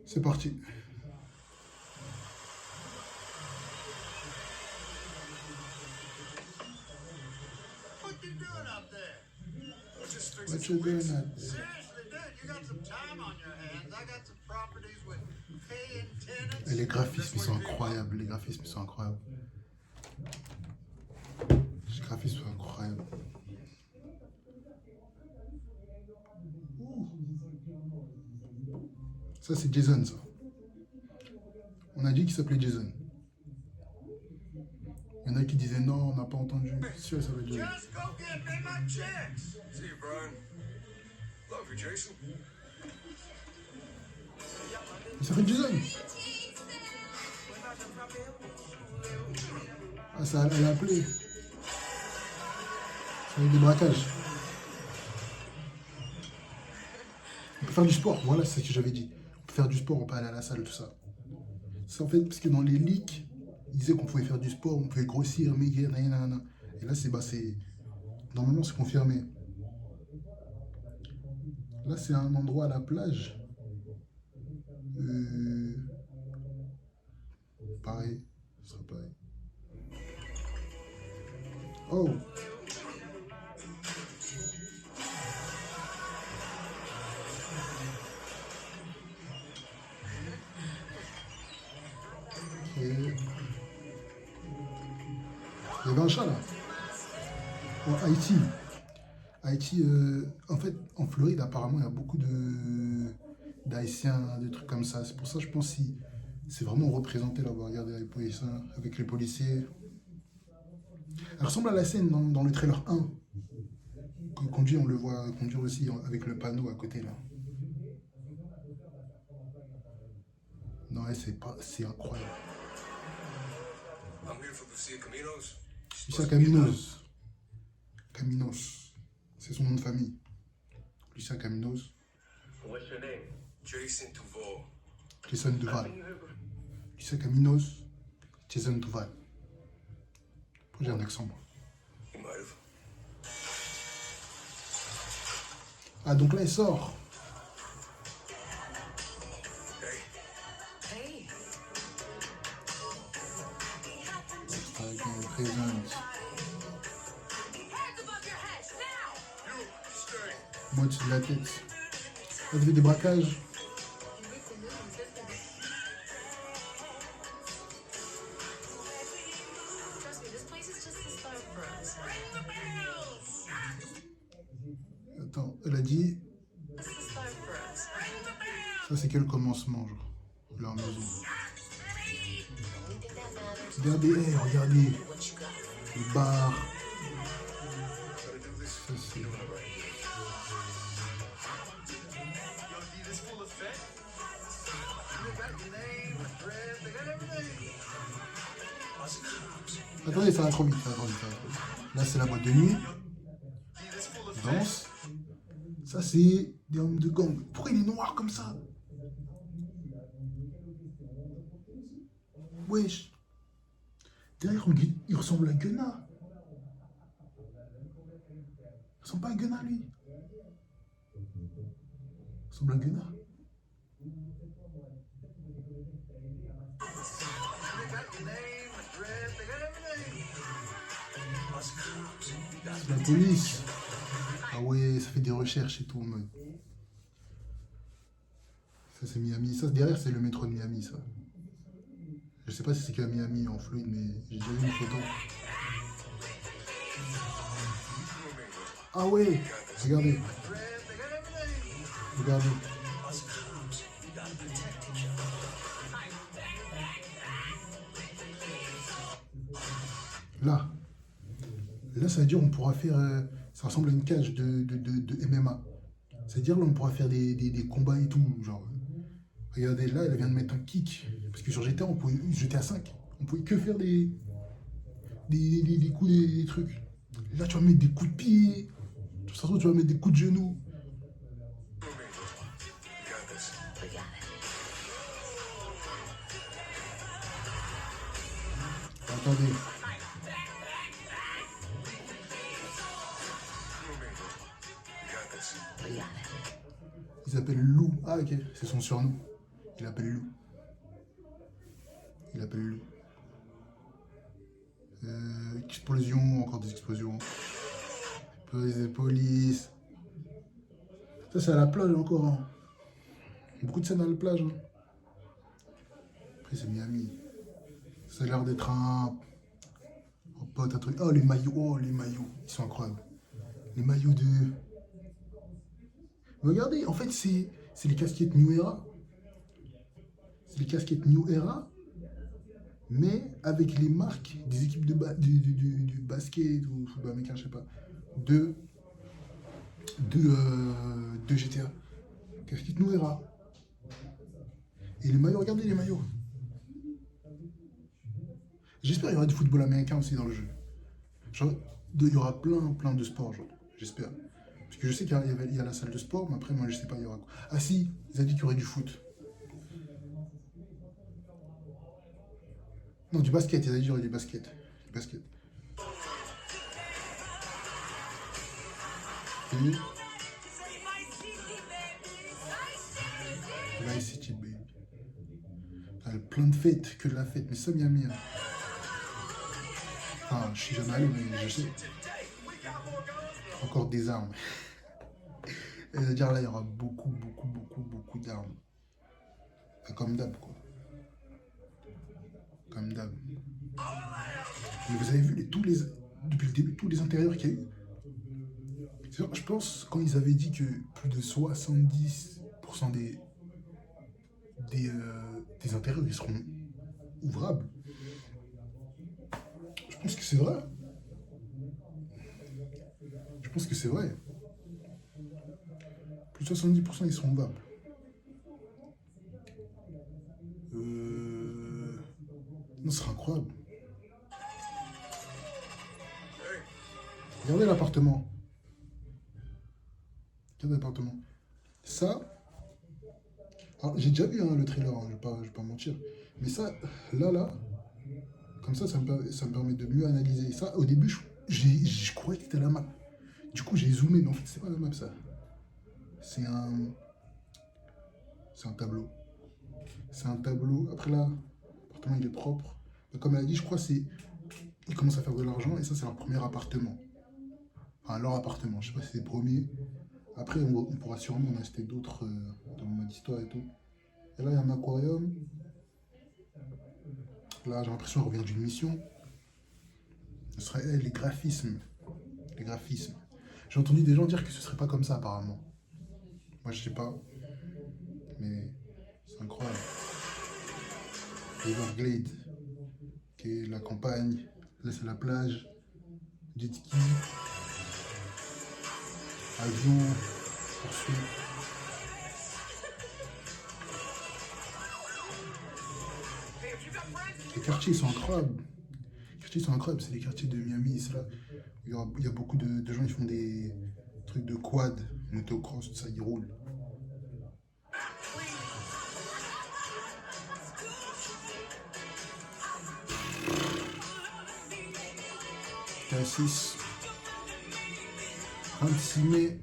C'est parti. What you doing up there? Just What fixing you doing some up there? Seriously, dude, you got some time on your hands. I got some properties with paying tenants. Et les graphismes, ils sont incroyables. Les graphismes, ils sont incroyables. Les graphismes sont incroyables. Ouh. Ça, c'est Jason, ça. On a dit qu'il s'appelait Jason. Il y en a qui disaient non, on n'a pas entendu. C'est sûr, ça s'appelle Jason. Just go get me my checks. See you, Brian. Love you, Jason. Il s'appelle Jason. Ah, ça, elle a appelé. Ça a eu des braquages. On peut faire du sport, voilà, c'est ce que j'avais dit. On peut faire du sport, on peut aller à la salle, tout ça. C'est en fait parce que dans les leaks, ils disaient qu'on pouvait faire du sport, on pouvait grossir, maigrir, nanana. Et là, c'est. Normalement, c'est confirmé. Là, c'est un endroit à la plage. Pareil, ce sera pareil. Oh! Ok. Il y avait un chat là. Oh, Haïti. Haïti, en fait, en Floride, apparemment, il y a beaucoup d'Haïtiens, des trucs comme ça. C'est pour ça, je pense, que c'est vraiment représenté là. On va regarder avec les policiers. Elle ressemble à la scène dans le trailer 1. Quand il conduit, on le voit conduire aussi avec le panneau à côté là. Non, ouais, c'est incroyable. I'm here for Lucia Caminos. Lucia Caminos. Caminos. C'est son nom de famille. Lucia Caminos. What's your name? Jason Duval. Jason Duval. Seen you here before? Lucia Caminos. Jason Duval. Pourquoi j'ai un accent, moi? You might have. Ah, donc là, il sort. Hey, Hey. Avec un présent. Hands above your heads now! you, stay. Moi, dessus de la tête. Vous avez des braquages. Trust me, this place is just the start for us. Attends, elle a dit. This is the start for us. Ça, c'est que le commencement, genre. Leur maison. Only thing that matters Regardez, hey, regardez. is what you got. Le bar. Gotta do this. Ça, c'est. Doing it right. Yo, see this full effect? They got your name, address, they got everything. Us cops. Attendez, ça va trop vite, ça va trop vite, ça va trop vite. Là, c'est la boîte de nuit. See this full effect? Danse. Ça, c'est des hommes de gang. Pourquoi il est noir comme ça? Wesh. Derrière, il ressemble à Gunna. Il ressemble pas à Gunna, lui. Il ressemble à Gunna. They got your name, address, they got everything. Us cops. You got C'est la police. Ah ouais, ça fait des recherches et tout en mode. Ça, c'est Miami. Ça, derrière, c'est le métro de Miami, ça. Je sais pas si c'est qu'à Miami en Floride, mais j'ai déjà vu une photo. Ah ouais, regardez, Address, they got everything. regardez. us cops. You gotta protect each other. Là, ça veut dire on pourra faire. Ça ressemble à une cage de MMA. C'est-à-dire là, on pourra faire des combats et tout. Genre, regardez, là, elle vient de mettre un kick. Parce que sur GTA, on pouvait, GTA 5, on pouvait que faire des coups, des trucs. Là, tu vas mettre des coups de pied. De toute façon, tu vas mettre des coups de genoux. You got this. We got it. Attendez. You got this. We got it. Il s'appelle Lou. Ah, ok, c'est son surnom. Il appelle Lou. Il appelle Lou. Explosion, encore des explosions. Police. Ça, c'est à la plage encore. Hein. Beaucoup de scènes à la plage. Hein. Après, c'est Miami. Ça a l'air d'être un pote, un truc. Oh, les maillots. Oh, les maillots. Ils sont incroyables. Les maillots de... Regardez, en fait, c'est les casquettes New Era. C'est les casquettes New Era, mais avec les marques des équipes du basket ou football américain, je sais pas, de GTA. Casquette New Era. Et les maillots, regardez les maillots. J'espère qu'il y aura du football américain aussi dans le jeu. Genre, il y aura plein de sports, genre. J'espère. Parce que je sais qu'il y a la salle de sport, mais après, moi, je sais pas, il y aura quoi. Ah si, ils ont dit qu'il y aurait du foot. Non, du basket, ils ont dit qu'il y aurait du basket. Du basket. Et... Vice City, baby. Il y a plein de fêtes, que de la fête, mais ça, Miami. Hein. Enfin, je suis jamais allé, mais je sais. Encore des armes. C'est-à-dire là, il y aura beaucoup d'armes. Enfin, comme d'hab, quoi. Comme d'hab. Mais vous avez vu depuis le début, tous les intérieurs qu'il y a eu. Je pense, quand ils avaient dit que plus de 70% des intérieurs ils seront ouvrables, je pense que c'est vrai. Je pense que c'est vrai. Plus de 70% ils seront ouvrables. Non, ce serait incroyable. Regardez l'appartement. Regardez l'appartement. Ça, alors j'ai déjà vu hein, le trailer, hein, je vais pas mentir. Mais ça, là, comme ça me permet de mieux analyser. Ça, au début, je croyais que c'était la map. Du coup, j'ai zoomé, mais en fait, c'est pas la map, ça. C'est un tableau. C'est un tableau. Après là, l'appartement, il est propre. Mais comme elle a dit, je crois ils commencent à faire de l'argent et ça, c'est leur premier appartement. Enfin, leur appartement. Je sais pas si c'est le premier. Après, on pourra sûrement en acheter d'autres dans le mode histoire et tout. Et là, il y a un aquarium. Là, j'ai l'impression qu'elle revient d'une mission. Ce serait les graphismes. Les graphismes. J'ai entendu des gens dire que ce serait pas comme ça, apparemment. Moi, je sais pas. Mais c'est incroyable. Everglade, qui est la campagne. Là, c'est la plage. Jet ski. Avion. Poursuite. Les quartiers sont incroyables. Les quartiers sont incroyables. C'est les quartiers de Miami. C'est là. Il y a beaucoup de gens qui font des trucs de quad, motocross, tout ça, ils roulent. GTA 26 mai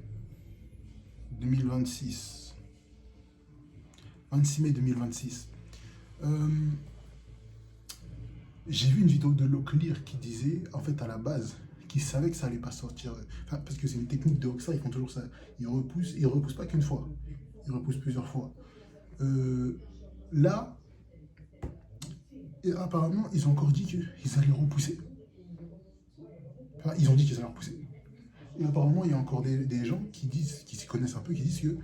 2026. 26 mai 2026. J'ai vu une vidéo de Locklear qui disait, en fait, à la base, qu'ils savaient que ça allait pas sortir. Enfin, parce que c'est une technique de Rockstar, ils font toujours ça. Ils repoussent pas qu'une fois. Ils repoussent plusieurs fois. Là, et apparemment, ils ont encore dit qu'ils allaient repousser. Enfin, ils ont dit qu'ils allaient repousser. Et apparemment, il y a encore des gens qui s'y connaissent un peu, qui disent que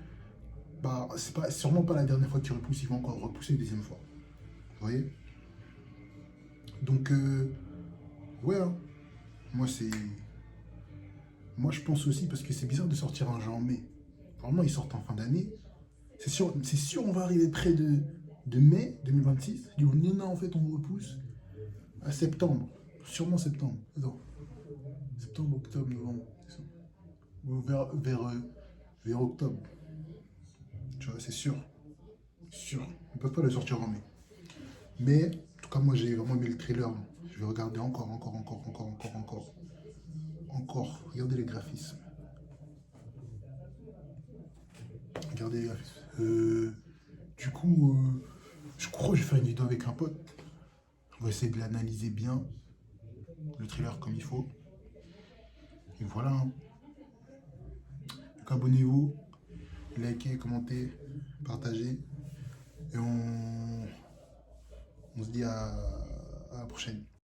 bah, c'est sûrement pas la dernière fois qu'ils repoussent, ils vont encore repousser une deuxième fois. Vous voyez? Donc, ouais, hein. Moi, je pense aussi, parce que c'est bizarre de sortir un jeu en mai. Normalement, ils sortent en fin d'année. C'est sûr, on va arriver près de mai 2026. Ils vont dire, non, en fait, on repousse à septembre. Sûrement septembre. Non. Septembre, octobre, novembre. Ou vers octobre. Tu vois, c'est sûr. Sûr. Ils ne peuvent pas le sortir en mai. Mais, en tout cas, moi, j'ai vraiment aimé le trailer. Je vais regarder encore. Regardez les graphismes. Regardez les graphismes. Du coup, Je crois que je vais faire une vidéo avec un pote. On va essayer de l'analyser bien, le trailer comme il faut. Et voilà. Hein. Donc abonnez-vous, likez, commentez, partagez.